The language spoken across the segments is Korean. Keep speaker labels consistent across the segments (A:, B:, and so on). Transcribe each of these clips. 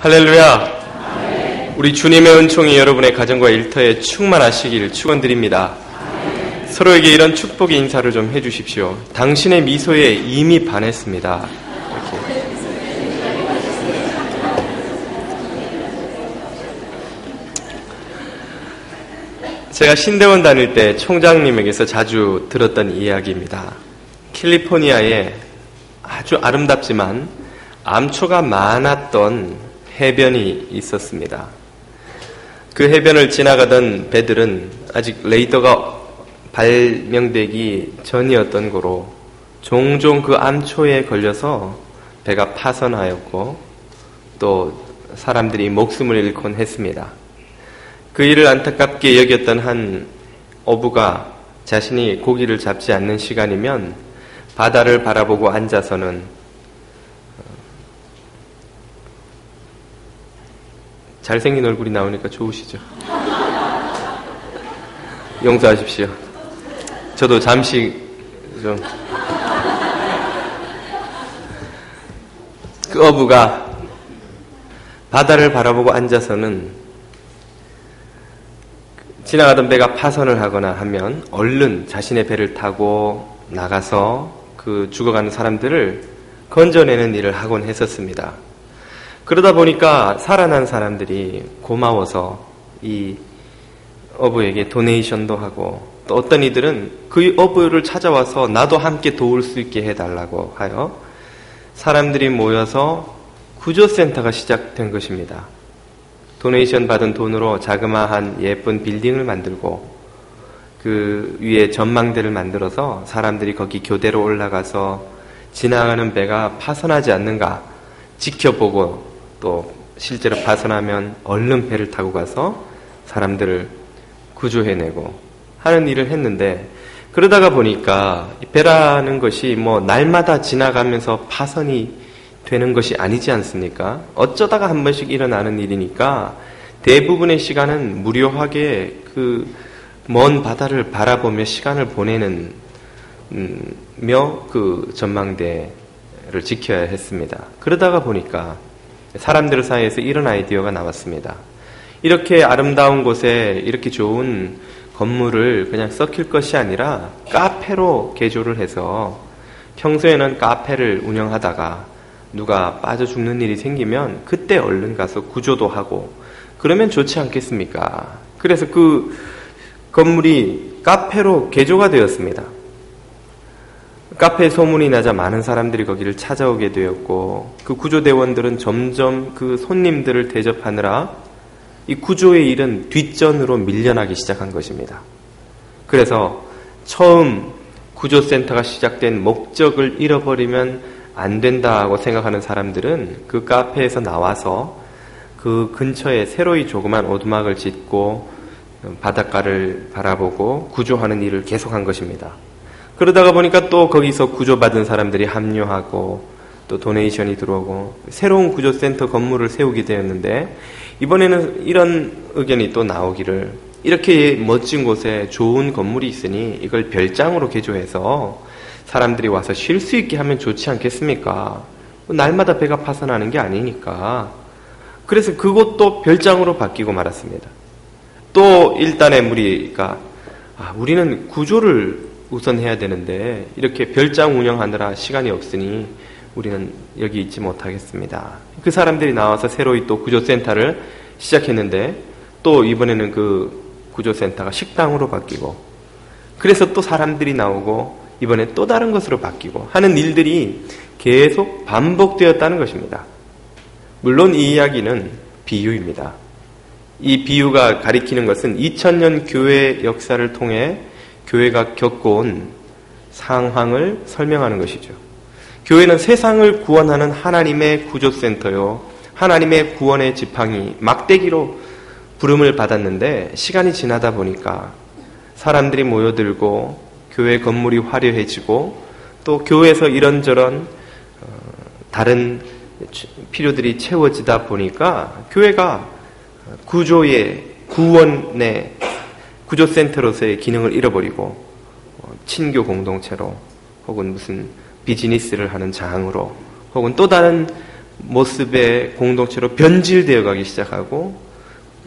A: 할렐루야. 우리 주님의 은총이 여러분의 가정과 일터에 충만하시기를 축원드립니다. 서로에게 이런 축복의 인사를 좀 해주십시오. 당신의 미소에 이미 반했습니다. 이렇게. 제가 신대원 다닐 때 총장님에게서 자주 들었던 이야기입니다. 캘리포니아에 아주 아름답지만 암초가 많았던 해변이 있었습니다. 그 해변을 지나가던 배들은 아직 레이더가 발명되기 전이었던 거로 종종 그 암초에 걸려서 배가 파손하였고 또 사람들이 목숨을 잃곤 했습니다. 그 일을 안타깝게 여겼던 한 어부가 자신이 고기를 잡지 않는 시간이면 바다를 바라보고 앉아서는 잘생긴 얼굴이 나오니까 좋으시죠? 용서하십시오. 저도 잠시 좀 그 어부가 바다를 바라보고 앉아서는 지나가던 배가 파손을 하거나 하면 얼른 자신의 배를 타고 나가서 그 죽어가는 사람들을 건져내는 일을 하곤 했었습니다. 그러다 보니까 살아난 사람들이 고마워서 이 어부에게 도네이션도 하고 또 어떤 이들은 그 어부를 찾아와서 나도 함께 도울 수 있게 해달라고 하여 사람들이 모여서 구조센터가 시작된 것입니다. 도네이션 받은 돈으로 자그마한 예쁜 빌딩을 만들고 그 위에 전망대를 만들어서 사람들이 거기 교대로 올라가서 지나가는 배가 파손하지 않는가 지켜보고 또 실제로 파손하면 얼른 배를 타고 가서 사람들을 구조해내고 하는 일을 했는데 그러다가 보니까 배라는 것이 뭐 날마다 지나가면서 파손이 되는 것이 아니지 않습니까? 어쩌다가 한 번씩 일어나는 일이니까 대부분의 시간은 무료하게 그 먼 바다를 바라보며 시간을 보내는 그 전망대를 지켜야 했습니다. 그러다가 보니까 사람들 사이에서 이런 아이디어가 나왔습니다. 이렇게 아름다운 곳에 이렇게 좋은 건물을 그냥 썩힐 것이 아니라 카페로 개조를 해서 평소에는 카페를 운영하다가 누가 빠져 죽는 일이 생기면 그때 얼른 가서 구조도 하고 그러면 좋지 않겠습니까? 그래서 그 건물이 카페로 개조가 되었습니다. 카페에 소문이 나자 많은 사람들이 거기를 찾아오게 되었고 그 구조대원들은 점점 그 손님들을 대접하느라 이 구조의 일은 뒷전으로 밀려나기 시작한 것입니다. 그래서 처음 구조센터가 시작된 목적을 잃어버리면 안 된다고 생각하는 사람들은 그 카페에서 나와서 그 근처에 새로이 조그만 오두막을 짓고 바닷가를 바라보고 구조하는 일을 계속한 것입니다. 그러다가 보니까 또 거기서 구조받은 사람들이 합류하고 또 도네이션이 들어오고 새로운 구조센터 건물을 세우게 되었는데 이번에는 이런 의견이 또 나오기를 이렇게 멋진 곳에 좋은 건물이 있으니 이걸 별장으로 개조해서 사람들이 와서 쉴 수 있게 하면 좋지 않겠습니까? 날마다 배가 파손하는 게 아니니까. 그래서 그것도 별장으로 바뀌고 말았습니다. 또 일단의 무리가 우리는 구조를 우선 해야 되는데 이렇게 별장 운영하느라 시간이 없으니 우리는 여기 있지 못하겠습니다. 그 사람들이 나와서 새로이 또 구조센터를 시작했는데 또 이번에는 그 구조센터가 식당으로 바뀌고 그래서 또 사람들이 나오고 이번에 또 다른 것으로 바뀌고 하는 일들이 계속 반복되었다는 것입니다. 물론 이 이야기는 비유입니다. 이 비유가 가리키는 것은 2000년 교회 역사를 통해 교회가 겪어온 상황을 설명하는 것이죠. 교회는 세상을 구원하는 하나님의 구조센터요. 하나님의 구원의 지팡이, 막대기로 부름을 받았는데 시간이 지나다 보니까 사람들이 모여들고 교회 건물이 화려해지고 또 교회에서 이런저런 다른 필요들이 채워지다 보니까 교회가 구조의 구원의 구조센터로서의 기능을 잃어버리고 친교 공동체로 혹은 무슨 비즈니스를 하는 장으로 혹은 또 다른 모습의 공동체로 변질되어 가기 시작하고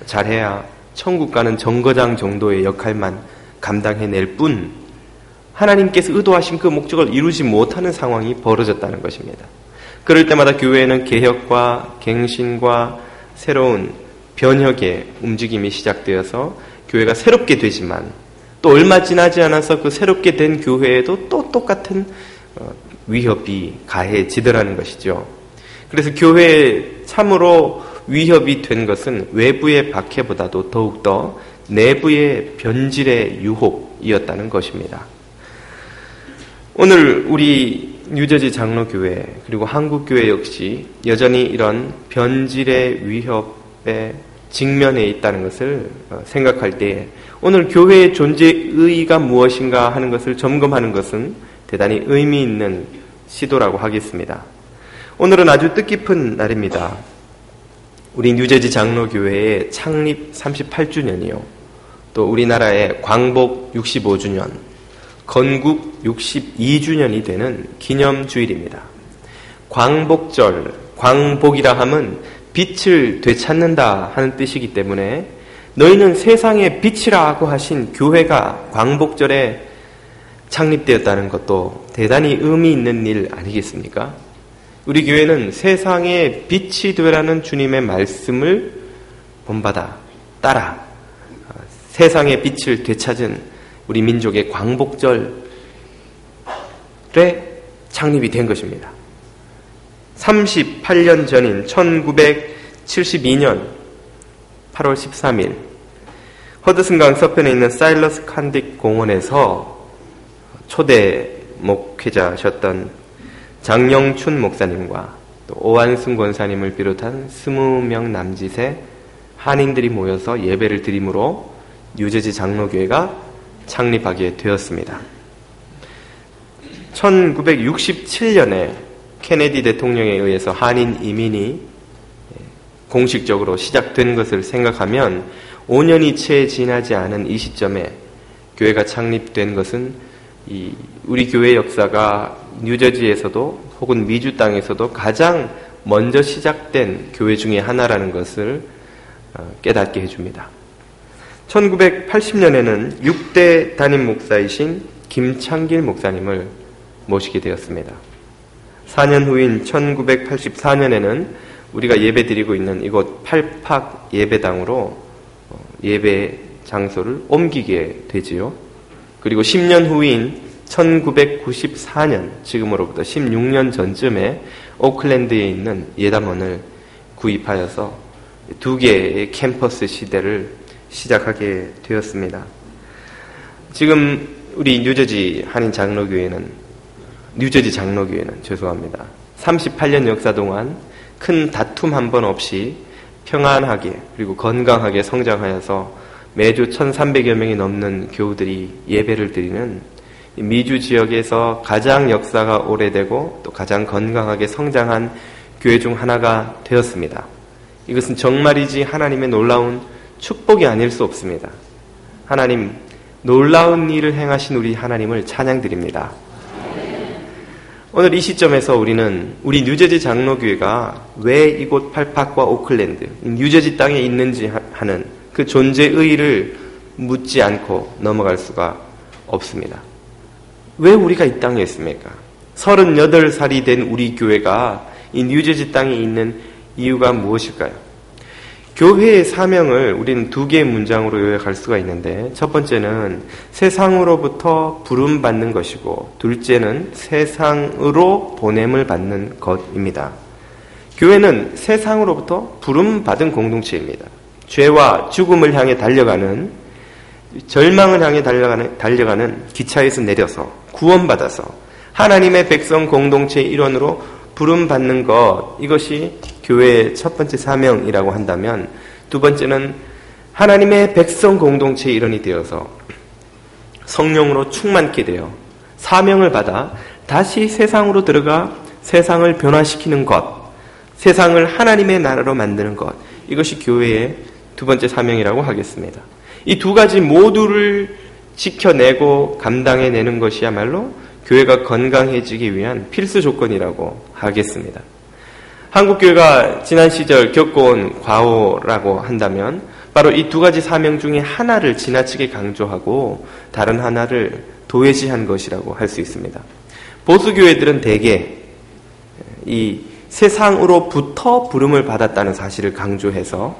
A: 잘해야 천국 가는 정거장 정도의 역할만 감당해낼 뿐 하나님께서 의도하신 그 목적을 이루지 못하는 상황이 벌어졌다는 것입니다. 그럴 때마다 교회에는 개혁과 갱신과 새로운 변혁의 움직임이 시작되어서 교회가 새롭게 되지만 또 얼마 지나지 않아서 그 새롭게 된 교회에도 또 똑같은 위협이 가해지더라는 것이죠. 그래서 교회에 참으로 위협이 된 것은 외부의 박해보다도 더욱더 내부의 변질의 유혹이었다는 것입니다. 오늘 우리 뉴저지 장로교회 그리고 한국교회 역시 여전히 이런 변질의 위협에 직면해 있다는 것을 생각할 때 오늘 교회의 존재의 의의가 무엇인가 하는 것을 점검하는 것은 대단히 의미 있는 시도라고 하겠습니다. 오늘은 아주 뜻깊은 날입니다. 우리 뉴저지 장로교회의 창립 38주년이요. 또 우리나라의 광복 65주년, 건국 62주년이 되는 기념주일입니다. 광복절, 광복이라 함은 빛을 되찾는다 하는 뜻이기 때문에 너희는 세상의 빛이라고 하신 교회가 광복절에 창립되었다는 것도 대단히 의미 있는 일 아니겠습니까? 우리 교회는 세상의 빛이 되라는 주님의 말씀을 본받아 따라 세상의 빛을 되찾은 우리 민족의 광복절에 창립이 된 것입니다. 38년 전인 1972년 8월 13일 허드슨강 서편에 있는 사일러스 칸딕 공원에서 초대 목회자셨던 장영춘 목사님과 또 오한승 권사님을 비롯한 20명 남짓의 한인들이 모여서 예배를 드림으로 뉴저지 장로교회가 창립하게 되었습니다. 1967년에 케네디 대통령에 의해서 한인 이민이 공식적으로 시작된 것을 생각하면 5년이 채 지나지 않은 이 시점에 교회가 창립된 것은 우리 교회 역사가 뉴저지에서도 혹은 미주 땅에서도 가장 먼저 시작된 교회 중에 하나라는 것을 깨닫게 해줍니다. 1980년에는 6대 담임 목사이신 김창길 목사님을 모시게 되었습니다. 4년 후인 1984년에는 우리가 예배드리고 있는 이곳 팔팍 예배당으로 예배 장소를 옮기게 되지요. 그리고 10년 후인 1994년, 지금으로부터 16년 전쯤에 오클랜드에 있는 예담원을 구입하여서 2개의 캠퍼스 시대를 시작하게 되었습니다. 지금 우리 뉴저지 장로교회는 38년 역사 동안 큰 다툼 한 번 없이 평안하게 그리고 건강하게 성장하여서 매주 1,300여 명이 넘는 교우들이 예배를 드리는 미주 지역에서 가장 역사가 오래되고 또 가장 건강하게 성장한 교회 중 하나가 되었습니다. 이것은 정말이지 하나님의 놀라운 축복이 아닐 수 없습니다. 하나님, 놀라운 일을 행하신 우리 하나님을 찬양드립니다. 오늘 이 시점에서 우리는 우리 뉴저지 장로교회가 왜 이곳 팔팍과 오클랜드, 뉴저지 땅에 있는지 하는 그 존재의 의의를 묻지 않고 넘어갈 수가 없습니다. 왜 우리가 이 땅에 있습니까? 38살이 된 우리 교회가 이 뉴저지 땅에 있는 이유가 무엇일까요? 교회의 사명을 우리는 2개의 문장으로 요약할 수가 있는데, 첫 번째는 세상으로부터 부름받는 것이고, 둘째는 세상으로 보냄을 받는 것입니다. 교회는 세상으로부터 부름받은 공동체입니다. 죄와 죽음을 향해 달려가는, 절망을 향해 달려가는 기차에서 내려서 구원받아서 하나님의 백성 공동체의 일원으로 부름받는 것, 이것이 교회의 첫 번째 사명이라고 한다면, 두 번째는 하나님의 백성 공동체의 일원이 되어서 성령으로 충만케 되어 사명을 받아 다시 세상으로 들어가 세상을 변화시키는 것, 세상을 하나님의 나라로 만드는 것, 이것이 교회의 두 번째 사명이라고 하겠습니다. 이 2가지 모두를 지켜내고 감당해내는 것이야말로 교회가 건강해지기 위한 필수 조건이라고 하겠습니다. 한국교회가 지난 시절 겪어온 과오라고 한다면 바로 이 두 가지 사명 중에 하나를 지나치게 강조하고 다른 하나를 도외시한 것이라고 할 수 있습니다. 보수교회들은 대개 이 세상으로부터 부름을 받았다는 사실을 강조해서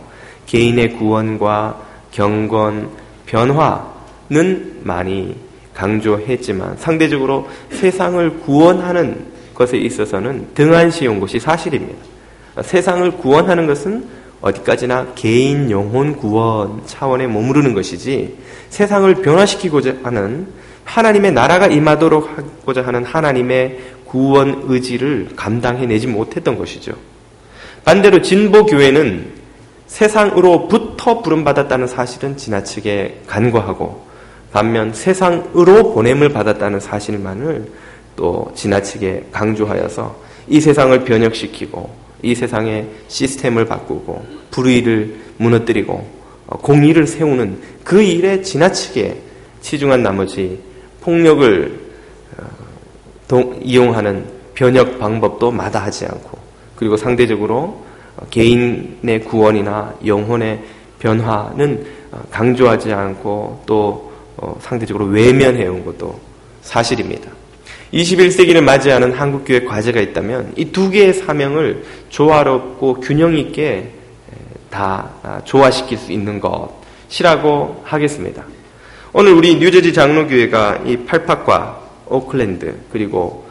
A: 개인의 구원과 경건, 변화는 많이 강조했지만 상대적으로 세상을 구원하는 것에 있어서는 등한시한 것이 사실입니다. 세상을 구원하는 것은 어디까지나 개인 영혼 구원 차원에 머무르는 것이지 세상을 변화시키고자 하는 하나님의 나라가 임하도록 하고자 하는 하나님의 구원 의지를 감당해내지 못했던 것이죠. 반대로 진보교회는 세상으로부터 부름받았다는 사실은 지나치게 간과하고 반면 세상으로 보냄을 받았다는 사실만을 또 지나치게 강조하여서 이 세상을 변혁시키고 이 세상의 시스템을 바꾸고 불의를 무너뜨리고 공의를 세우는 그 일에 지나치게 치중한 나머지 폭력을 이용하는 변혁 방법도 마다하지 않고 그리고 상대적으로 개인의 구원이나 영혼의 변화는 강조하지 않고 또 상대적으로 외면해온 것도 사실입니다. 21세기를 맞이하는 한국교회 과제가 있다면 이 두 개의 사명을 조화롭고 균형 있게 다 조화시킬 수 있는 것이라고 하겠습니다. 오늘 우리 뉴저지 장로교회가 이 팔팍과 오클랜드 그리고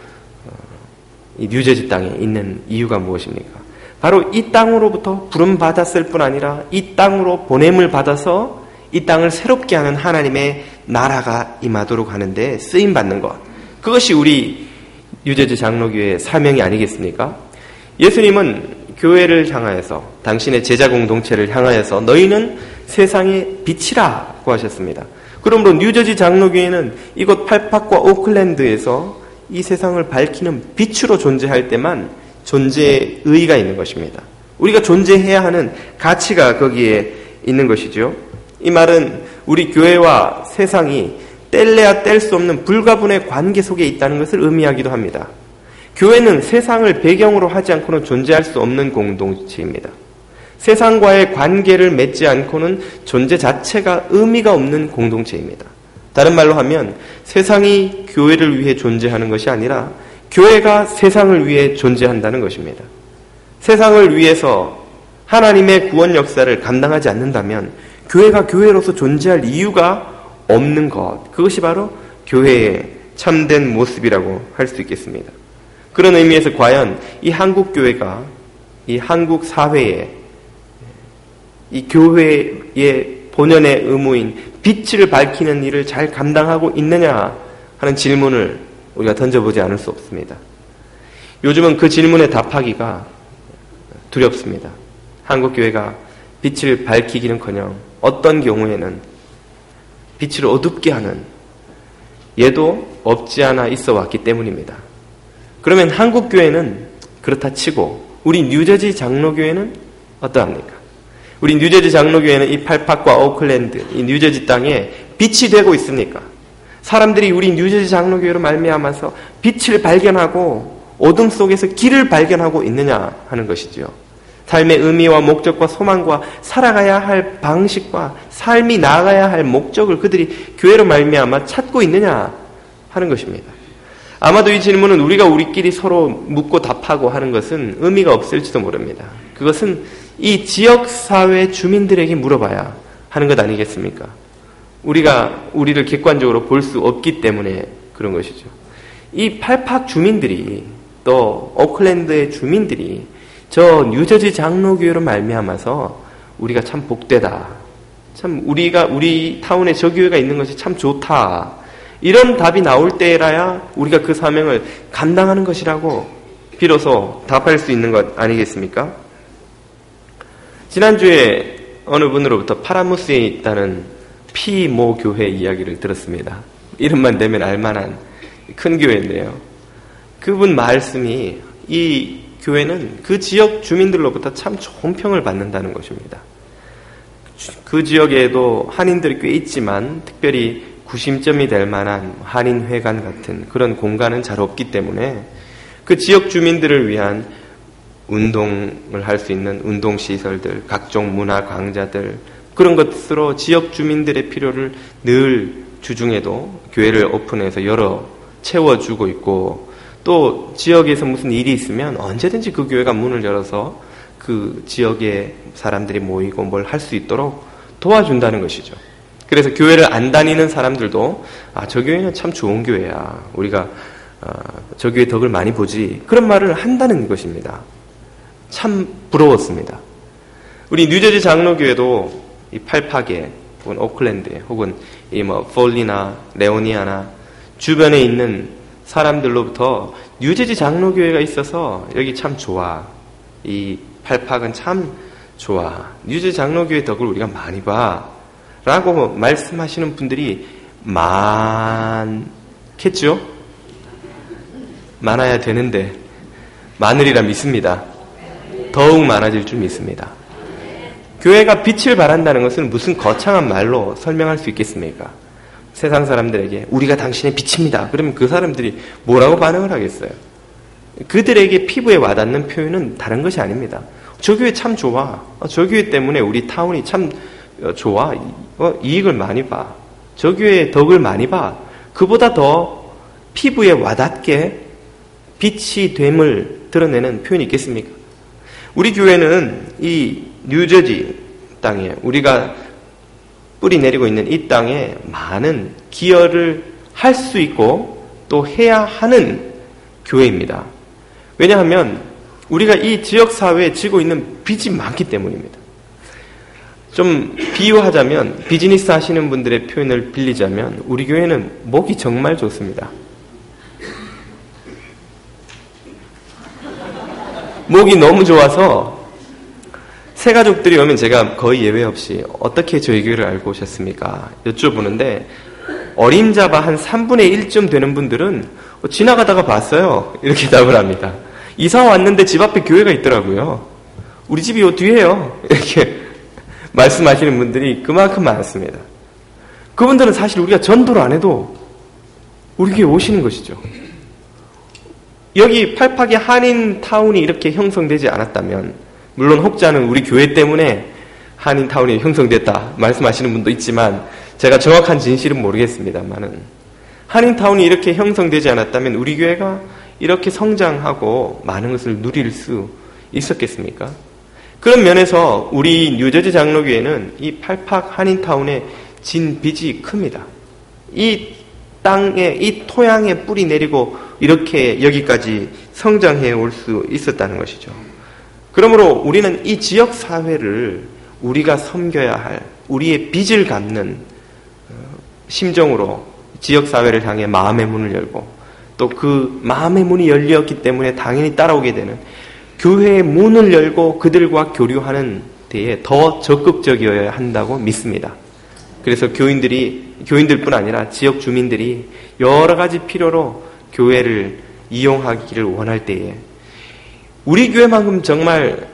A: 이 뉴저지 땅에 있는 이유가 무엇입니까? 바로 이 땅으로부터 부름받았을 뿐 아니라 이 땅으로 보냄을 받아서 이 땅을 새롭게 하는 하나님의 나라가 임하도록 하는데 쓰임받는 것. 그것이 우리 뉴저지 장로교회의 사명이 아니겠습니까? 예수님은 교회를 향하여서 당신의 제자 공동체를 향하여서 너희는 세상의 빛이라고 하셨습니다. 그러므로 뉴저지 장로교회는 이곳 팔팍과 오클랜드에서 이 세상을 밝히는 빛으로 존재할 때만 존재의 의의가 있는 것입니다. 우리가 존재해야 하는 가치가 거기에 있는 것이죠. 이 말은 우리 교회와 세상이 뗄래야 뗄 수 없는 불가분의 관계 속에 있다는 것을 의미하기도 합니다. 교회는 세상을 배경으로 하지 않고는 존재할 수 없는 공동체입니다. 세상과의 관계를 맺지 않고는 존재 자체가 의미가 없는 공동체입니다. 다른 말로 하면 세상이 교회를 위해 존재하는 것이 아니라 교회가 세상을 위해 존재한다는 것입니다. 세상을 위해서 하나님의 구원 역사를 감당하지 않는다면 교회가 교회로서 존재할 이유가 없는 것, 그것이 바로 교회의 참된 모습이라고 할 수 있겠습니다. 그런 의미에서 과연 이 한국 교회가 이 한국 사회에 이 교회의 본연의 의무인 빛을 밝히는 일을 잘 감당하고 있느냐 하는 질문을 우리가 던져보지 않을 수 없습니다. 요즘은 그 질문에 답하기가 두렵습니다. 한국 교회가 빛을 밝히기는커녕 어떤 경우에는 빛을 어둡게 하는 예도 없지 않아 있어 왔기 때문입니다. 그러면 한국 교회는 그렇다 치고 우리 뉴저지 장로교회는 어떠합니까? 우리 뉴저지 장로교회는 이 팔팍과 오클랜드, 이 뉴저지 땅에 빛이 되고 있습니까? 사람들이 우리 뉴저지 장로교회로 말미암아서 빛을 발견하고 어둠 속에서 길을 발견하고 있느냐 하는 것이지요. 삶의 의미와 목적과 소망과 살아가야 할 방식과 삶이 나아가야 할 목적을 그들이 교회로 말미암아 찾고 있느냐 하는 것입니다. 아마도 이 질문은 우리가 우리끼리 서로 묻고 답하고 하는 것은 의미가 없을지도 모릅니다. 그것은 이 지역사회 주민들에게 물어봐야 하는 것 아니겠습니까? 우리가 우리를 객관적으로 볼 수 없기 때문에 그런 것이죠. 이 팔팍 주민들이 또 오클랜드의 주민들이 저 뉴저지 장로교회로 말미암아서 우리가 참 복되다. 참 우리 타운에 저 교회가 있는 것이 참 좋다. 이런 답이 나올 때라야 우리가 그 사명을 감당하는 것이라고 비로소 답할 수 있는 것 아니겠습니까? 지난주에 어느 분으로부터 파라무스에 있다는 피모 교회 이야기를 들었습니다. 이름만 대면 알만한 큰 교회인데요. 그분 말씀이 이 교회는 그 지역 주민들로부터 참 좋은 평을 받는다는 것입니다. 그 지역에도 한인들이 꽤 있지만 특별히 구심점이 될 만한 한인회관 같은 그런 공간은 잘 없기 때문에 그 지역 주민들을 위한 운동을 할 수 있는 운동시설들, 각종 문화 강좌들, 그런 것으로 지역 주민들의 필요를 늘 주중에도 교회를 오픈해서 채워주고 있고, 또 지역에서 무슨 일이 있으면 언제든지 그 교회가 문을 열어서 그 지역의 사람들이 모이고 뭘 할 수 있도록 도와준다는 것이죠. 그래서 교회를 안 다니는 사람들도 저 교회는 참 좋은 교회야, 우리가 저 교회 덕을 많이 보지, 그런 말을 한다는 것입니다. 참 부러웠습니다. 우리 뉴저지 장로교회도 이 팔파계 혹은 오클랜드 혹은 이 폴리나 레오니아나 주변에 있는 사람들로부터 뉴저지 장로교회가 있어서 여기 참 좋아, 이 팔팍은 참 좋아, 뉴저지 장로교회 덕을 우리가 많이 봐 라고 말씀하시는 분들이 많겠죠? 많아야 되는데 많으리라 믿습니다. 더욱 많아질 줄 믿습니다. 교회가 빛을 발한다는 것은 무슨 거창한 말로 설명할 수 있겠습니까? 세상 사람들에게 우리가 당신의 빛입니다, 그러면 그 사람들이 뭐라고 반응을 하겠어요? 그들에게 피부에 와닿는 표현은 다른 것이 아닙니다. 저 교회 참 좋아, 저 교회 때문에 우리 타운이 참 좋아, 이익을 많이 봐, 저 교회의 덕을 많이 봐, 그보다 더 피부에 와닿게 빛이 됨을 드러내는 표현이 있겠습니까? 우리 교회는 이 뉴저지 땅에, 우리가 뿌리 내리고 있는 이 땅에 많은 기여를 할 수 있고 또 해야 하는 교회입니다. 왜냐하면 우리가 이 지역사회에 지고 있는 빚이 많기 때문입니다. 좀 비유하자면, 비즈니스 하시는 분들의 표현을 빌리자면 우리 교회는 목이 정말 좋습니다. 목이 너무 좋아서 새가족들이 오면 제가 거의 예외 없이 어떻게 저희 교회를 알고 오셨습니까? 여쭤보는데, 어림잡아 한 3분의 1쯤 되는 분들은 지나가다가 봤어요, 이렇게 답을 합니다. 이사 왔는데 집 앞에 교회가 있더라고요. 우리 집이 요 뒤에요, 이렇게 말씀하시는 분들이 그만큼 많습니다. 그분들은 사실 우리가 전도를 안 해도 우리 교회 오시는 것이죠. 여기 팔팍의 한인타운이 이렇게 형성되지 않았다면, 물론 혹자는 우리 교회 때문에 한인타운이 형성됐다 말씀하시는 분도 있지만 제가 정확한 진실은 모르겠습니다만은, 한인타운이 이렇게 형성되지 않았다면 우리 교회가 이렇게 성장하고 많은 것을 누릴 수 있었겠습니까? 그런 면에서 우리 뉴저지 장로교회는 이 팔팍 한인타운에 진 빚이 큽니다. 이 땅에, 이 토양에 뿌리 내리고 이렇게 여기까지 성장해 올 수 있었다는 것이죠. 그러므로 우리는 이 지역사회를 우리가 섬겨야 할, 우리의 빚을 갚는 심정으로 지역사회를 향해 마음의 문을 열고, 또 그 마음의 문이 열렸기 때문에 당연히 따라오게 되는 교회의 문을 열고 그들과 교류하는 데에 더 적극적이어야 한다고 믿습니다. 그래서 교인들뿐 아니라 지역 주민들이 여러 가지 필요로 교회를 이용하기를 원할 때에, 우리 교회만큼 정말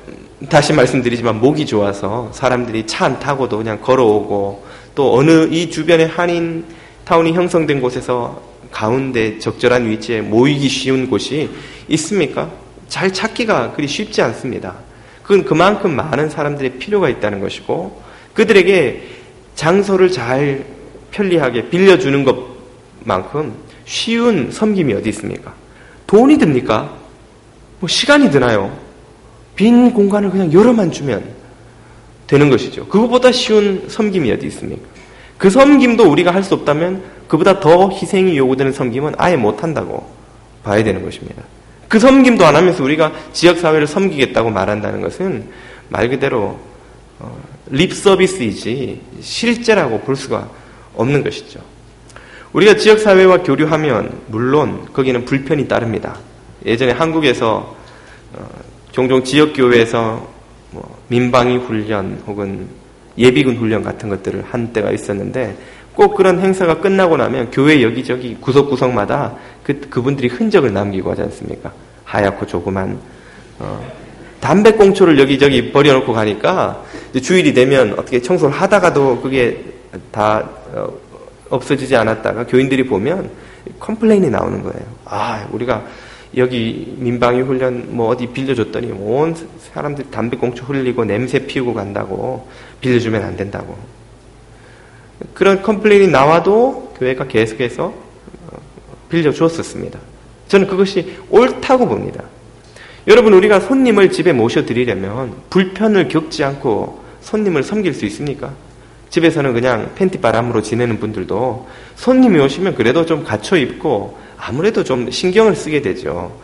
A: 다시 말씀드리지만 목이 좋아서 사람들이 차 안 타고도 그냥 걸어오고, 또 어느 이 주변에 한인타운이 형성된 곳에서 가운데 적절한 위치에 모이기 쉬운 곳이 있습니까? 잘 찾기가 그리 쉽지 않습니다. 그건 그만큼 많은 사람들의 필요가 있다는 것이고, 그들에게 장소를 잘 편리하게 빌려주는 것만큼 쉬운 섬김이 어디 있습니까? 돈이 듭니까? 시간이 드나요? 빈 공간을 그냥 열어만 주면 되는 것이죠. 그것보다 쉬운 섬김이 어디 있습니까? 그 섬김도 우리가 할 수 없다면 그보다 더 희생이 요구되는 섬김은 아예 못한다고 봐야 되는 것입니다. 그 섬김도 안 하면서 우리가 지역사회를 섬기겠다고 말한다는 것은 말 그대로 립 서비스이지 실제라고 볼 수가 없는 것이죠. 우리가 지역사회와 교류하면 물론 거기는 불편이 따릅니다. 예전에 한국에서 종종 지역교회에서 민방위 훈련 혹은 예비군 훈련 같은 것들을 한 때가 있었는데, 꼭 그런 행사가 끝나고 나면 교회 여기저기 구석구석마다 그분들이 흔적을 남기고 하지 않습니까? 하얗고 조그만 담배꽁초를 여기저기 버려놓고 가니까 주일이 되면 어떻게 청소를 하다가도 그게 다 없어지지 않았다가 교인들이 보면 컴플레인이 나오는 거예요. 우리가 여기 민방위 훈련 뭐 어디 빌려줬더니 온 사람들이 담배 꽁초 흘리고 냄새 피우고 간다고 빌려주면 안 된다고. 그런 컴플레인이 나와도 교회가 계속해서 빌려주었었습니다. 저는 그것이 옳다고 봅니다. 여러분, 우리가 손님을 집에 모셔드리려면 불편을 겪지 않고 손님을 섬길 수 있습니까? 집에서는 그냥 팬티바람으로 지내는 분들도 손님이 오시면 그래도 좀 갖춰 입고 아무래도 좀 신경을 쓰게 되죠.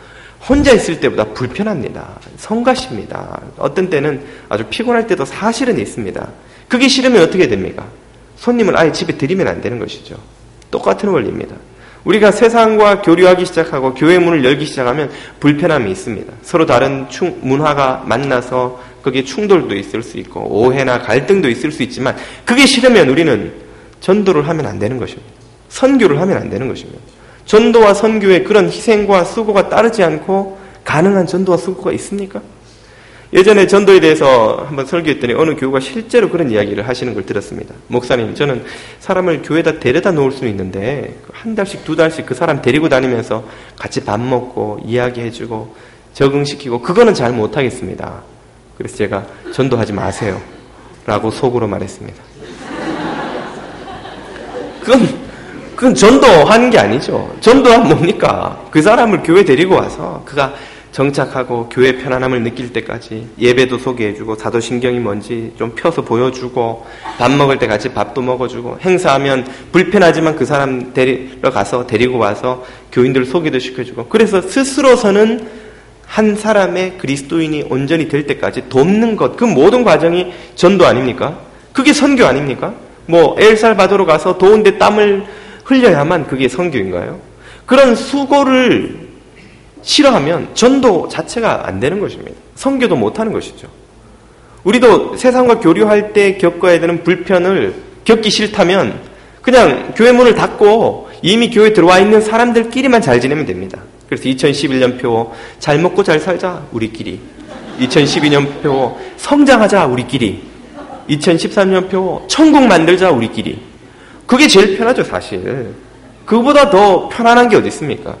A: 혼자 있을 때보다 불편합니다. 성가십니다. 어떤 때는 아주 피곤할 때도 사실은 있습니다. 그게 싫으면 어떻게 됩니까? 손님을 아예 집에 들이면 안 되는 것이죠. 똑같은 원리입니다. 우리가 세상과 교류하기 시작하고 교회 문을 열기 시작하면 불편함이 있습니다. 서로 다른 문화가 만나서 거기에 충돌도 있을 수 있고 오해나 갈등도 있을 수 있지만 그게 싫으면 우리는 전도를 하면 안 되는 것입니다. 선교를 하면 안 되는 것입니다. 전도와 선교에 그런 희생과 수고가 따르지 않고 가능한 전도와 수고가 있습니까? 예전에 전도에 대해서 한번 설교했더니 어느 교우가 실제로 그런 이야기를 하시는 걸 들었습니다. 목사님, 저는 사람을 교회에다 데려다 놓을 수는 있는데 한 달씩 두 달씩 그 사람 데리고 다니면서 같이 밥 먹고 이야기해주고 적응시키고 그거는 잘 못하겠습니다. 그래서 제가 전도하지 마세요 라고 속으로 말했습니다. 그건 전도하는 게 아니죠. 전도하면 뭡니까? 그 사람을 교회 데리고 와서 그가 정착하고 교회 편안함을 느낄 때까지 예배도 소개해주고 사도신경이 뭔지 좀 펴서 보여주고 밥 먹을 때 같이 밥도 먹어주고 행사하면 불편하지만 그 사람 데리러 가서 데리고 와서 교인들 소개도 시켜주고 그래서 스스로서는 한 사람의 그리스도인이 온전히 될 때까지 돕는 것, 그 모든 과정이 전도 아닙니까? 그게 선교 아닙니까? 뭐 엘살바도르 가서 더운데 땀을 흘려야만 그게 선교인가요? 그런 수고를 싫어하면 전도 자체가 안 되는 것입니다. 선교도 못하는 것이죠. 우리도 세상과 교류할 때 겪어야 되는 불편을 겪기 싫다면 그냥 교회 문을 닫고 이미 교회에 들어와 있는 사람들끼리만 잘 지내면 됩니다. 그래서 2011년표 잘 먹고 잘 살자 우리끼리, 2012년표 성장하자 우리끼리, 2013년표 천국 만들자 우리끼리. 그게 제일 편하죠 사실. 그보다 더 편안한 게 어디 있습니까?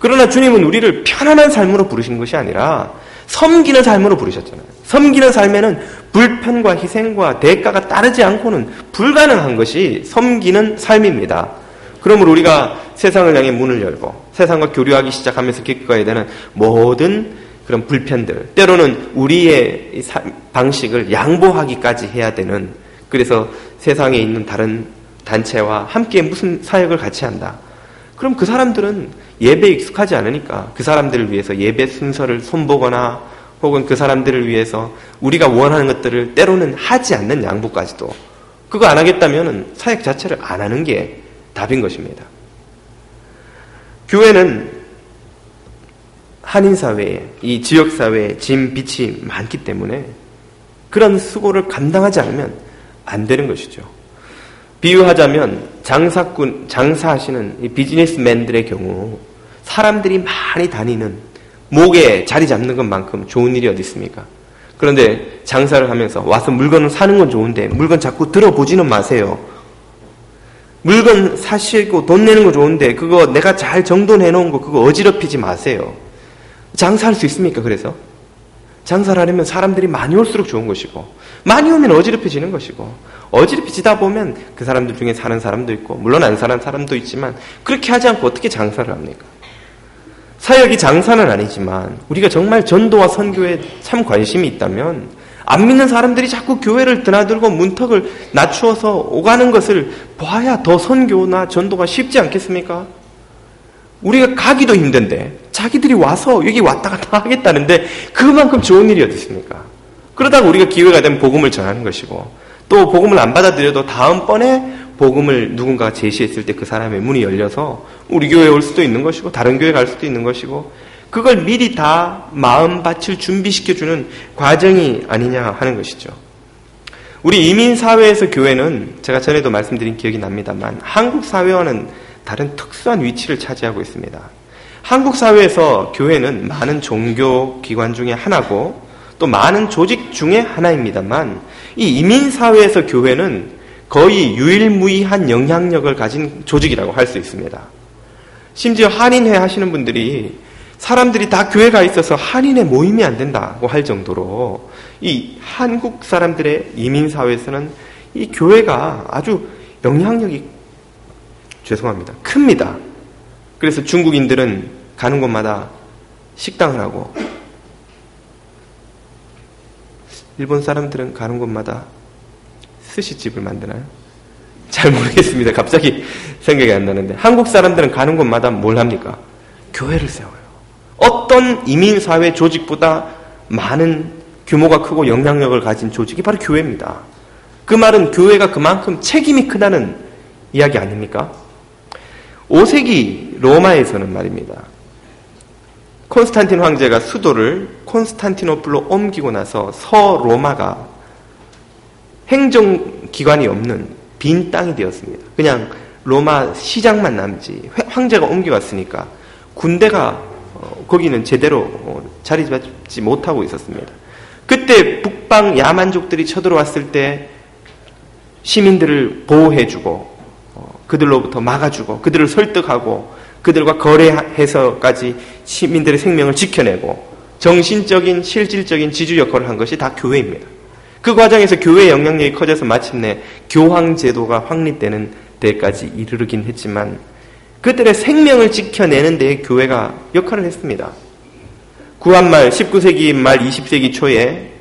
A: 그러나 주님은 우리를 편안한 삶으로 부르신 것이 아니라 섬기는 삶으로 부르셨잖아요. 섬기는 삶에는 불편과 희생과 대가가 따르지 않고는 불가능한 것이 섬기는 삶입니다. 그러므로 우리가 세상을 향해 문을 열고 세상과 교류하기 시작하면서 겪어야 되는 모든 그런 불편들, 때로는 우리의 방식을 양보하기까지 해야 되는, 그래서 세상에 있는 다른 단체와 함께 무슨 사역을 같이 한다. 그럼 그 사람들은 예배에 익숙하지 않으니까 그 사람들을 위해서 예배 순서를 손보거나 혹은 그 사람들을 위해서 우리가 원하는 것들을 때로는 하지 않는 양보까지도, 그거 안 하겠다면 사역 자체를 안 하는 게 답인 것입니다. 교회는 한인사회에, 이 지역사회에 짐, 빚이 많기 때문에 그런 수고를 감당하지 않으면 안 되는 것이죠. 비유하자면 장사하시는 이 비즈니스맨들의 경우 사람들이 많이 다니는 목에 자리 잡는 것만큼 좋은 일이 어디 있습니까? 그런데 장사를 하면서 와서 물건을 사는 건 좋은데 물건 자꾸 들어보지는 마세요. 물건 사시고 돈 내는 거 좋은데 그거 내가 잘 정돈해 놓은 거 그거 어지럽히지 마세요. 장사할 수 있습니까? 그래서 장사를 하려면 사람들이 많이 올수록 좋은 것이고 많이 오면 어지럽혀지는 것이고 어지럽혀지다 보면 그 사람들 중에 사는 사람도 있고 물론 안 사는 사람도 있지만 그렇게 하지 않고 어떻게 장사를 합니까? 사역이 장사는 아니지만 우리가 정말 전도와 선교에 참 관심이 있다면 안 믿는 사람들이 자꾸 교회를 드나들고 문턱을 낮추어서 오가는 것을 봐야 더 선교나 전도가 쉽지 않겠습니까? 우리가 가기도 힘든데 자기들이 와서 여기 왔다 갔다 하겠다는데 그만큼 좋은 일이 어디 있습니까? 그러다가 우리가 기회가 되면 복음을 전하는 것이고 또 복음을 안 받아들여도 다음번에 복음을 누군가가 제시했을 때 그 사람의 문이 열려서 우리 교회에 올 수도 있는 것이고 다른 교회 갈 수도 있는 것이고 그걸 미리 다 마음밭을 준비시켜주는 과정이 아니냐 하는 것이죠. 우리 이민사회에서 교회는 제가 전에도 말씀드린 기억이 납니다만 한국 사회와는 다른 특수한 위치를 차지하고 있습니다. 한국 사회에서 교회는 많은 종교 기관 중에 하나고 또 많은 조직 중에 하나입니다만 이 이민사회에서 교회는 거의 유일무이한 영향력을 가진 조직이라고 할 수 있습니다. 심지어 한인회 하시는 분들이 사람들이 다 교회가 있어서 한인의 모임이 안 된다고 할 정도로 이 한국 사람들의 이민사회에서는 이 교회가 아주 영향력이 큽니다. 그래서 중국인들은 가는 곳마다 식당을 하고 일본 사람들은 가는 곳마다 스시집을 만드나요? 잘 모르겠습니다. 갑자기 생각이 안 나는데 한국 사람들은 가는 곳마다 뭘 합니까? 교회를 세워요. 어떤 이민사회 조직보다 많은 규모가 크고 영향력을 가진 조직이 바로 교회입니다. 그 말은 교회가 그만큼 책임이 크다는 이야기 아닙니까? 5세기 로마에서는 말입니다. 콘스탄틴 황제가 수도를 콘스탄티노플로 옮기고 나서 서로마가 행정기관이 없는 빈 땅이 되었습니다. 그냥 로마 시장만 남지 황제가 옮겨왔으니까 군대가 거기는 제대로 자리 잡지 못하고 있었습니다. 그때 북방 야만족들이 쳐들어왔을 때 시민들을 보호해주고 그들로부터 막아주고 그들을 설득하고 그들과 거래해서까지 시민들의 생명을 지켜내고 정신적인 실질적인 지주 역할을 한 것이 다 교회입니다. 그 과정에서 교회의 영향력이 커져서 마침내 교황제도가 확립되는 데까지 이르르긴 했지만 그들의 생명을 지켜내는 데에 교회가 역할을 했습니다. 구한말 19세기 말 20세기 초에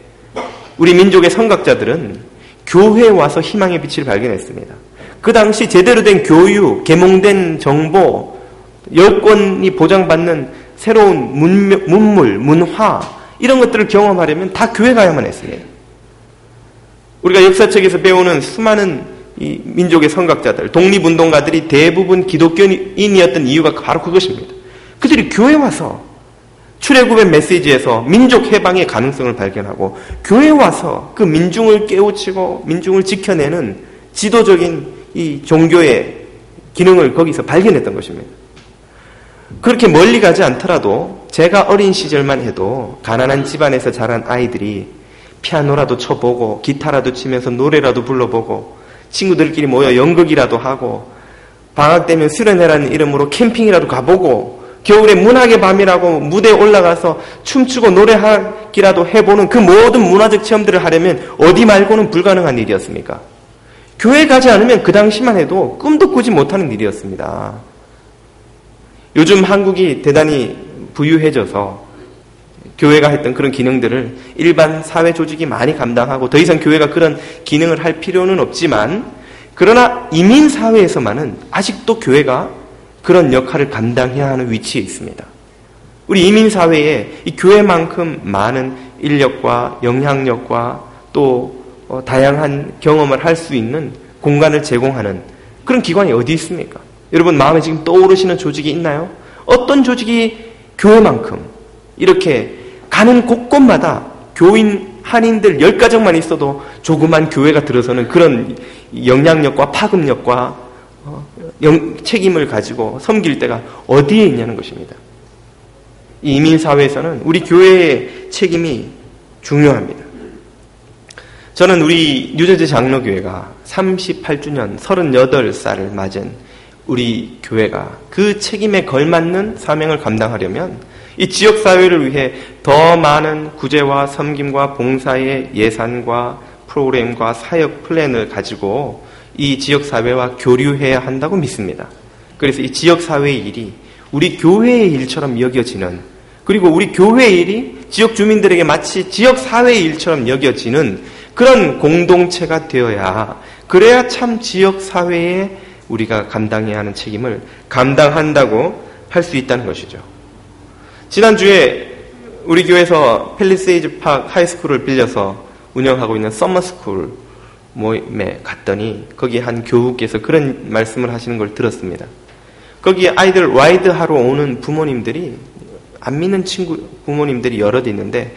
A: 우리 민족의 선각자들은 교회에 와서 희망의 빛을 발견했습니다. 그 당시 제대로 된 교육, 계몽된 정보, 여권이 보장받는 새로운 문물, 문화 이런 것들을 경험하려면 다 교회 가야만 했습니다. 우리가 역사책에서 배우는 수많은 이 민족의 선각자들, 독립운동가들이 대부분 기독교인이었던 이유가 바로 그것입니다. 그들이 교회에 와서 출애굽의 메시지에서 민족 해방의 가능성을 발견하고 교회에 와서 그 민중을 깨우치고 민중을 지켜내는 지도적인 이 종교의 기능을 거기서 발견했던 것입니다. 그렇게 멀리 가지 않더라도 제가 어린 시절만 해도 가난한 집안에서 자란 아이들이 피아노라도 쳐보고 기타라도 치면서 노래라도 불러보고 친구들끼리 모여 연극이라도 하고 방학 되면 수련회라는 이름으로 캠핑이라도 가보고 겨울에 문학의 밤이라고 무대에 올라가서 춤추고 노래하기라도 해보는 그 모든 문화적 체험들을 하려면 어디 말고는 불가능한 일이었습니까? 교회 가지 않으면 그 당시만 해도 꿈도 꾸지 못하는 일이었습니다. 요즘 한국이 대단히 부유해져서 교회가 했던 그런 기능들을 일반 사회 조직이 많이 감당하고 더 이상 교회가 그런 기능을 할 필요는 없지만 그러나 이민사회에서만은 아직도 교회가 그런 역할을 감당해야 하는 위치에 있습니다. 우리 이민사회에 이 교회만큼 많은 인력과 영향력과 또 다양한 경험을 할 수 있는 공간을 제공하는 그런 기관이 어디 있습니까? 여러분 마음에 지금 떠오르시는 조직이 있나요? 어떤 조직이 교회만큼 이렇게 가는 곳곳마다 교인, 한인들 10가정만 있어도 조그만 교회가 들어서는 그런 영향력과 파급력과 책임을 가지고 섬길 때가 어디에 있냐는 것입니다. 이 이민사회에서는 우리 교회의 책임이 중요합니다. 저는 우리 뉴저지 장로교회가 38주년 38살을 맞은 우리 교회가 그 책임에 걸맞는 사명을 감당하려면 이 지역사회를 위해 더 많은 구제와 섬김과 봉사의 예산과 프로그램과 사역 플랜을 가지고 이 지역사회와 교류해야 한다고 믿습니다. 그래서 이 지역사회의 일이 우리 교회의 일처럼 여겨지는 그리고 우리 교회의 일이 지역 주민들에게 마치 지역사회의 일처럼 여겨지는 그런 공동체가 되어야 그래야 참 지역사회에 우리가 감당해야 하는 책임을 감당한다고 할 수 있다는 것이죠. 지난주에 우리 교회에서 팰리세이즈 팍 하이스쿨을 빌려서 운영하고 있는 서머스쿨 모임에 갔더니 거기 한 교우께서 그런 말씀을 하시는 걸 들었습니다. 거기 아이들 라이드하러 오는 부모님들이 안 믿는 부모님들이 여럿 있는데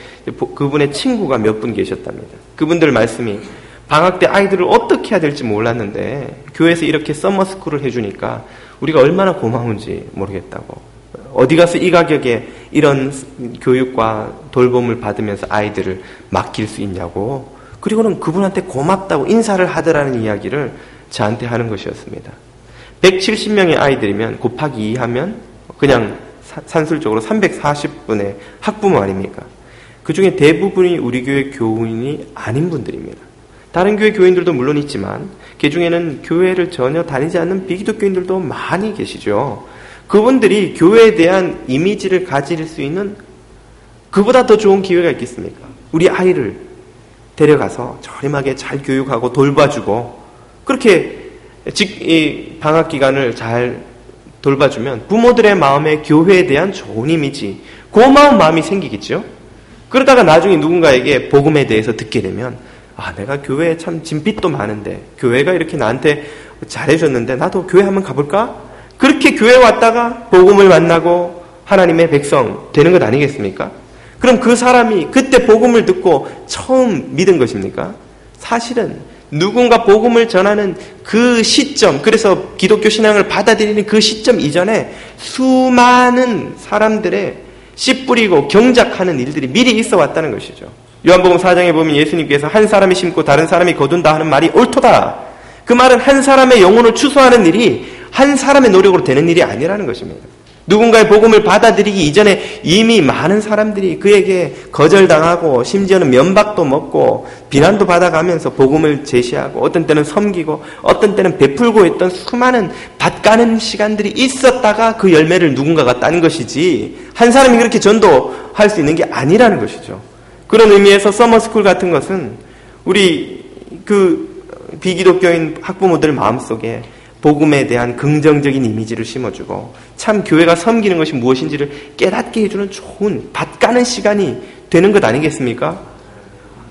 A: 그분의 친구가 몇 분 계셨답니다. 그분들 말씀이 방학 때 아이들을 어떻게 해야 될지 몰랐는데 교회에서 이렇게 서머스쿨을 해주니까 우리가 얼마나 고마운지 모르겠다고. 어디 가서 이 가격에 이런 교육과 돌봄을 받으면서 아이들을 맡길 수 있냐고. 그리고는 그분한테 고맙다고 인사를 하더라는 이야기를 저한테 하는 것이었습니다. 170명의 아이들이면 곱하기 2 하면 그냥 산술적으로 340분의 학부모 아닙니까? 그 중에 대부분이 우리 교회 교인이 아닌 분들입니다. 다른 교회 교인들도 물론 있지만 그 중에는 교회를 전혀 다니지 않는 비기독교인들도 많이 계시죠. 그분들이 교회에 대한 이미지를 가질 수 있는 그보다 더 좋은 기회가 있겠습니까? 우리 아이를 데려가서 저렴하게 잘 교육하고 돌봐주고 그렇게 이 방학 기간을 잘 돌봐주면 부모들의 마음에 교회에 대한 좋은 이미지, 고마운 마음이 생기겠죠? 그러다가 나중에 누군가에게 복음에 대해서 듣게 되면 내가 교회에 참 진빚도 많은데 교회가 이렇게 나한테 잘해줬는데 나도 교회 한번 가볼까? 그렇게 교회 왔다가 복음을 만나고 하나님의 백성 되는 것 아니겠습니까? 그럼 그 사람이 그때 복음을 듣고 처음 믿은 것입니까? 사실은 누군가 복음을 전하는 그 시점, 그래서 기독교 신앙을 받아들이는 그 시점 이전에 수많은 사람들의 씨 뿌리고 경작하는 일들이 미리 있어 왔다는 것이죠. 요한복음 4장에 보면 예수님께서 한 사람이 심고 다른 사람이 거둔다 하는 말이 옳도다. 그 말은 한 사람의 영혼을 추수하는 일이 한 사람의 노력으로 되는 일이 아니라는 것입니다. 누군가의 복음을 받아들이기 이전에 이미 많은 사람들이 그에게 거절당하고 심지어는 면박도 먹고 비난도 받아가면서 복음을 제시하고 어떤 때는 섬기고 어떤 때는 베풀고 했던 수많은 밭가는 시간들이 있었다가 그 열매를 누군가가 딴 것이지 한 사람이 그렇게 전도할 수 있는 게 아니라는 것이죠. 그런 의미에서 서머스쿨 같은 것은 우리 그 비기독교인 학부모들 마음속에 복음에 대한 긍정적인 이미지를 심어주고 참 교회가 섬기는 것이 무엇인지를 깨닫게 해주는 좋은 밭가는 시간이 되는 것 아니겠습니까?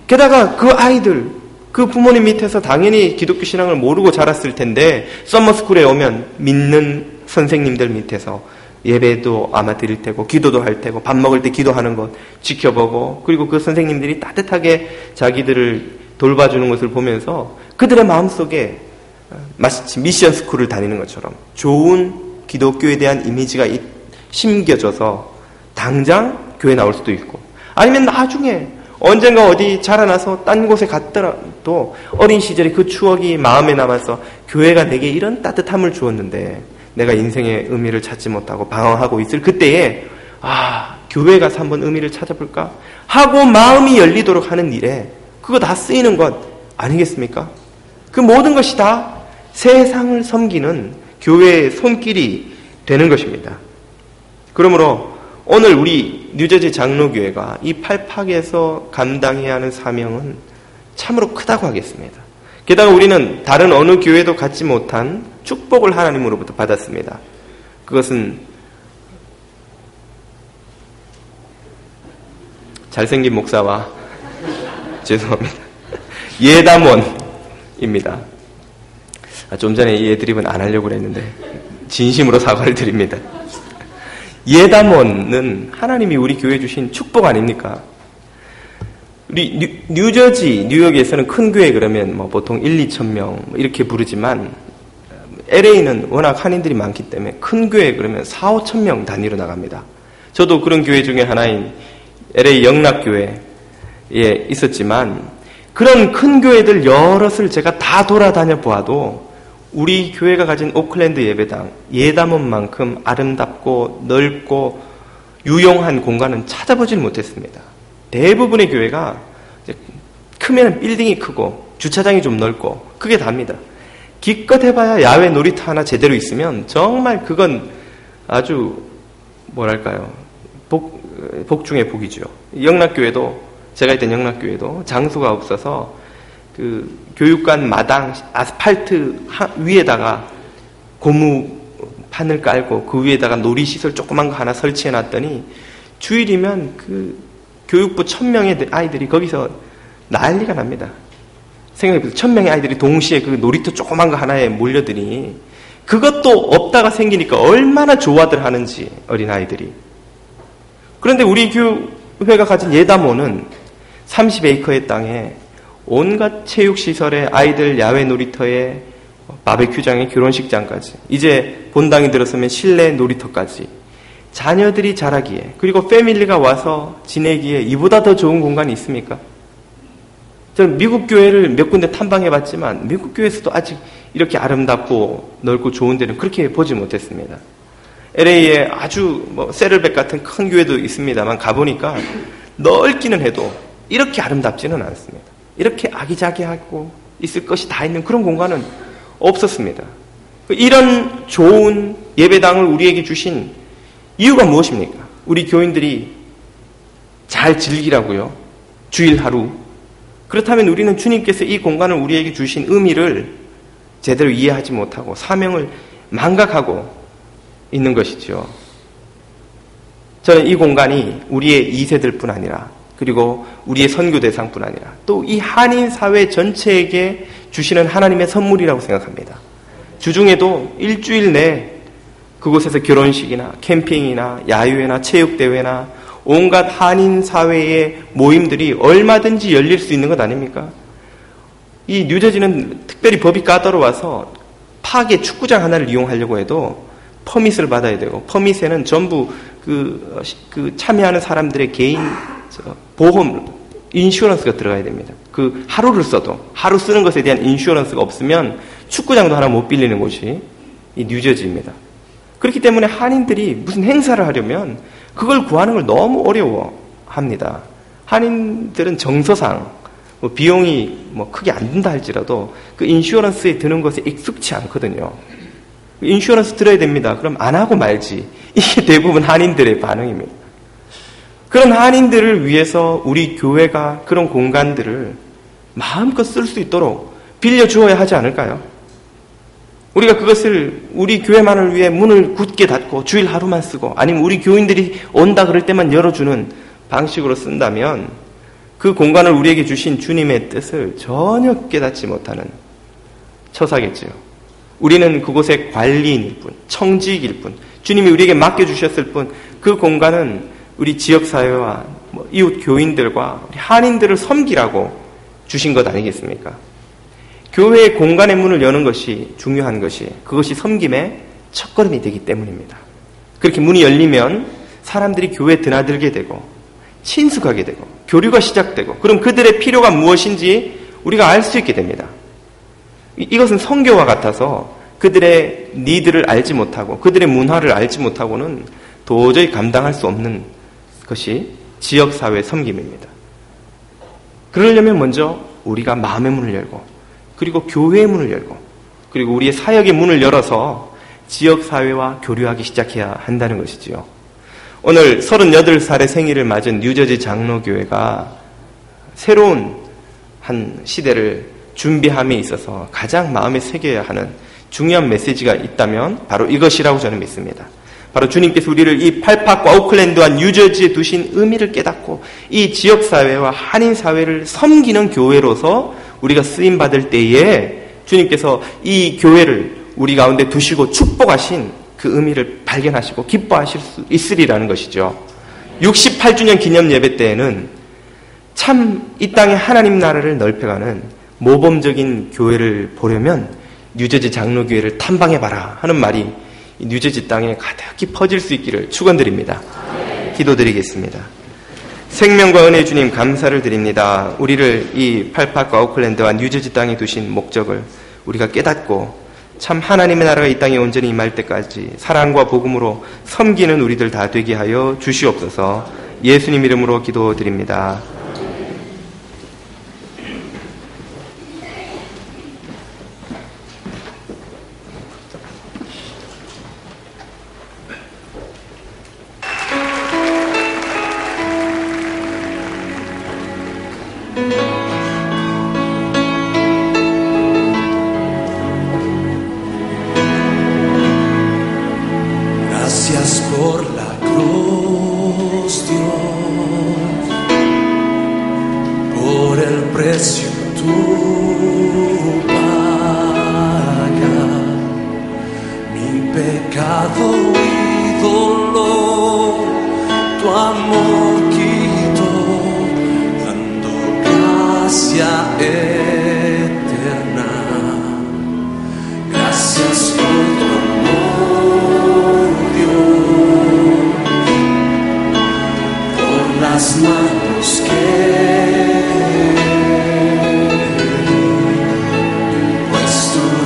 A: 게다가 그 아이들, 그 부모님 밑에서 당연히 기독교 신앙을 모르고 자랐을 텐데 서머스쿨에 오면 믿는 선생님들 밑에서 예배도 아마 드릴 테고 기도도 할 테고 밥 먹을 때 기도하는 것 지켜보고 그리고 그 선생님들이 따뜻하게 자기들을 돌봐주는 것을 보면서 그들의 마음속에 마치 미션 스쿨을 다니는 것처럼 좋은 기독교에 대한 이미지가 심겨져서 당장 교회 나올 수도 있고 아니면 나중에 언젠가 어디 자라나서 딴 곳에 갔더라도 어린 시절의 그 추억이 마음에 남아서 교회가 내게 이런 따뜻함을 주었는데 내가 인생의 의미를 찾지 못하고 방황하고 있을 그때에 교회 가서 한번 의미를 찾아볼까 하고 마음이 열리도록 하는 일에 그거 다 쓰이는 것 아니겠습니까? 그 모든 것이 다 세상을 섬기는 교회의 손길이 되는 것입니다. 그러므로 오늘 우리 뉴저지 장로교회가 이 팔팍에서 감당해야 하는 사명은 참으로 크다고 하겠습니다. 게다가 우리는 다른 어느 교회도 갖지 못한 축복을 하나님으로부터 받았습니다. 그것은 잘생긴 목사와 죄송합니다. 예담원입니다. 좀 전에 이 애드립은 안 하려고 그랬는데 진심으로 사과를 드립니다. 예담원은 하나님이 우리 교회에 주신 축복 아닙니까? 우리 뉴저지, 뉴욕에서는 큰 교회 그러면 보통 1-2천 명 이렇게 부르지만 LA는 워낙 한인들이 많기 때문에 큰 교회 그러면 4-5천 명 단위로 나갑니다. 저도 그런 교회 중에 하나인 LA 영락교회에 있었지만 그런 큰 교회들 여럿을 제가 다 돌아다녀 보아도 우리 교회가 가진 오클랜드 예배당 예담원만큼 아름답고 넓고 유용한 공간은 찾아보질 못했습니다. 대부분의 교회가 크면 빌딩이 크고 주차장이 좀 넓고 그게 답니다. 기껏 해봐야 야외 놀이터 하나 제대로 있으면 정말 그건 아주 뭐랄까요 복 중의 복이죠. 영락교회도 제가 있던 영락교회도 장소가 없어서 그 교육관 마당 아스팔트 위에다가 고무판을 깔고 그 위에다가 놀이시설 조그만 거 하나 설치해 놨더니 주일이면 그 교육부 1000명의 아이들이 거기서 난리가 납니다. 생각해보세요. 1000명의 아이들이 동시에 그 놀이터 조그만 거 하나에 몰려드니 그것도 없다가 생기니까 얼마나 좋아들 하는지 어린아이들이. 그런데 우리 교회가 가진 예담원은 30에이커의 땅에 온갖 체육시설에 아이들 야외 놀이터에 바베큐장에 결혼식장까지 이제 본당이 들었으면 실내 놀이터까지 자녀들이 자라기에 그리고 패밀리가 와서 지내기에 이보다 더 좋은 공간이 있습니까? 저는 미국 교회를 몇 군데 탐방해봤지만 미국 교회에서도 아직 이렇게 아름답고 넓고 좋은 데는 그렇게 보지 못했습니다. LA에 아주 세를백 같은 큰 교회도 있습니다만 가보니까 넓기는 해도 이렇게 아름답지는 않습니다. 이렇게 아기자기하고 있을 것이 다 있는 그런 공간은 없었습니다. 이런 좋은 예배당을 우리에게 주신 이유가 무엇입니까? 우리 교인들이 잘 즐기라고요. 주일 하루. 그렇다면 우리는 주님께서 이 공간을 우리에게 주신 의미를 제대로 이해하지 못하고 사명을 망각하고 있는 것이죠. 저는 이 공간이 우리의 2세들뿐 아니라 그리고 우리의 선교 대상뿐 아니라 또 이 한인 사회 전체에게 주시는 하나님의 선물이라고 생각합니다. 주중에도 일주일 내 그곳에서 결혼식이나 캠핑이나 야유회나 체육대회나 온갖 한인 사회의 모임들이 얼마든지 열릴 수 있는 것 아닙니까? 이 뉴저지는 특별히 법이 까다로워서 파괴 축구장 하나를 이용하려고 해도 퍼밋을 받아야 되고, 퍼밋에는 전부 참여하는 사람들의 개인 보험, 인슈런스가 들어가야 됩니다. 하루를 써도, 하루 쓰는 것에 대한 인슈런스가 없으면 축구장도 하나 못 빌리는 곳이 이 뉴저지입니다. 그렇기 때문에 한인들이 무슨 행사를 하려면 그걸 구하는 걸 너무 어려워합니다. 한인들은 정서상 비용이 크게 안 든다 할지라도 그 인슈런스에 드는 것에 익숙치 않거든요. 인슈런스 들어야 됩니다. 그럼 안 하고 말지. 이게 대부분 한인들의 반응입니다. 그런 한인들을 위해서 우리 교회가 그런 공간들을 마음껏 쓸 수 있도록 빌려주어야 하지 않을까요? 우리가 그것을 우리 교회만을 위해 문을 굳게 닫고 주일 하루만 쓰고 아니면 우리 교인들이 온다 그럴 때만 열어주는 방식으로 쓴다면 그 공간을 우리에게 주신 주님의 뜻을 전혀 깨닫지 못하는 처사겠지요. 우리는 그곳의 관리인일 뿐, 청지기일 뿐, 주님이 우리에게 맡겨주셨을 뿐, 그 공간은 우리 지역사회와 이웃 교인들과 우리 한인들을 섬기라고 주신 것 아니겠습니까? 교회의 공간의 문을 여는 것이 중요한 것이, 그것이 섬김의 첫걸음이 되기 때문입니다. 그렇게 문이 열리면 사람들이 교회에 드나들게 되고 친숙하게 되고 교류가 시작되고, 그럼 그들의 필요가 무엇인지 우리가 알 수 있게 됩니다. 이것은 선교와 같아서 그들의 니드를 알지 못하고 그들의 문화를 알지 못하고는 도저히 감당할 수 없는 것이 지역사회 섬김입니다. 그러려면 먼저 우리가 마음의 문을 열고 그리고 교회의 문을 열고 그리고 우리의 사역의 문을 열어서 지역사회와 교류하기 시작해야 한다는 것이지요. 오늘 38살의 생일을 맞은 뉴저지 장로교회가 새로운 한 시대를 준비함에 있어서 가장 마음에 새겨야 하는 중요한 메시지가 있다면 바로 이것이라고 저는 믿습니다. 바로 주님께서 우리를 이 팔팍과 오클랜드와 뉴저지에 두신 의미를 깨닫고 이 지역사회와 한인사회를 섬기는 교회로서 우리가 쓰임받을 때에 주님께서 이 교회를 우리 가운데 두시고 축복하신 그 의미를 발견하시고 기뻐하실 수 있으리라는 것이죠. 68주년 기념 예배 때에는 참 이 땅에 하나님 나라를 넓혀가는 모범적인 교회를 보려면 뉴저지 장로교회를 탐방해봐라 하는 말이 뉴저지 땅에 가득히 퍼질 수 있기를 축원드립니다. 기도드리겠습니다. 생명과 은혜의 주님 감사를 드립니다. 우리를 이 팔팍과 오클랜드와 뉴저지 땅에 두신 목적을 우리가 깨닫고 참 하나님의 나라가 이 땅에 온전히 임할 때까지 사랑과 복음으로 섬기는 우리들 다 되게 하여 주시옵소서. 예수님 이름으로 기도드립니다.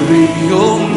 B: Rio